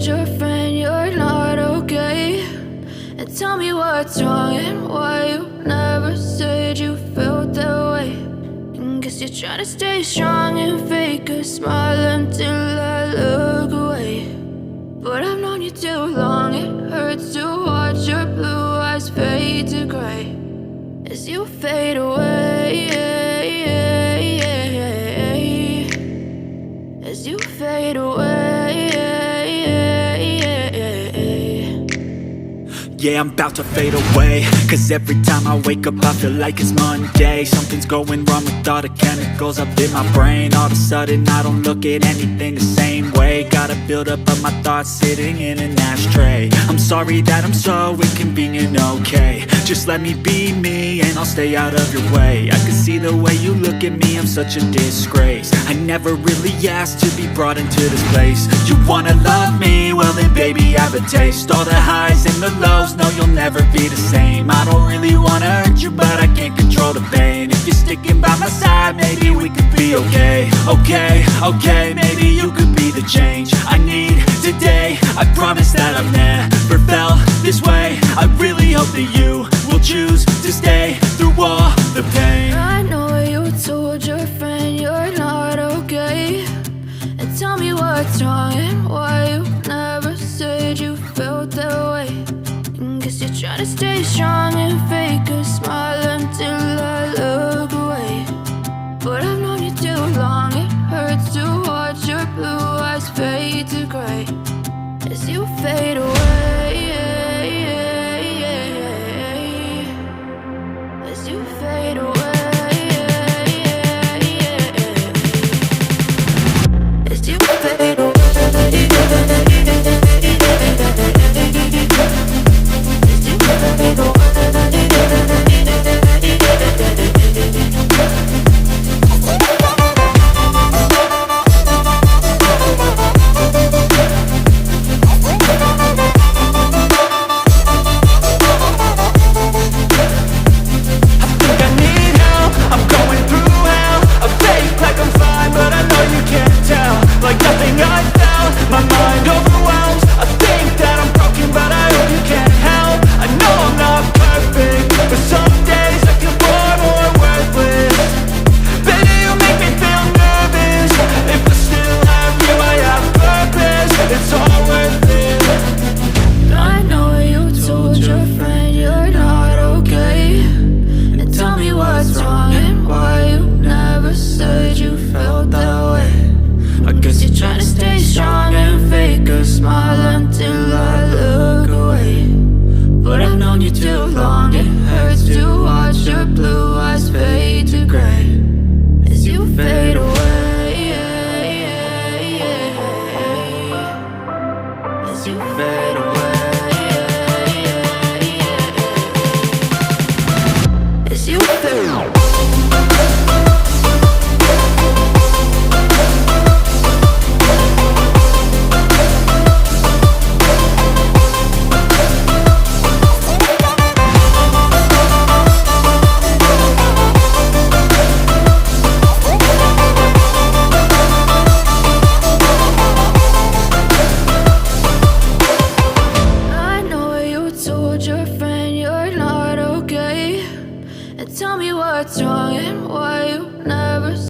told your friend you're not okay? And tell me what's wrong and why you never said you felt that way. And guess you're trying to stay strong and fake a smile until I look away. But I've known you too long, it hurts to watch your blue eyes fade to gray as you fade away, as you fade away. Yeah, I'm about to fade away, cause every time I wake up I feel like it's Monday. Something's going wrong with all the chemicals up in my brain. All of a sudden I don't look at anything the same way. Got a buildup of my thoughts sitting in an ashtray. I'm sorry that I'm so inconvenient, okay? Just let me be me and I'll stay out of your way. I can see the way you look at me, I'm such a disgrace. I never really asked to be brought into this place. You wanna love me? Well then baby have a taste. All the highs and the lows, no you'll never be the same. I don't really wanna hurt you but I can't control the pain. If you're sticking by my side maybe we could be okay. Okay, maybe you could be the change I need today. I promise that I've never felt this way. I really hope that you will choose to stay through all the pain. I know you told your friend you're not okay. And tell me what's wrong and why you never said you felt that way. And guess you're trying to stay strong and fake a smile until I look away. But I've known you too long, it hurts to watch your blue eyes fade to gray as you fade away.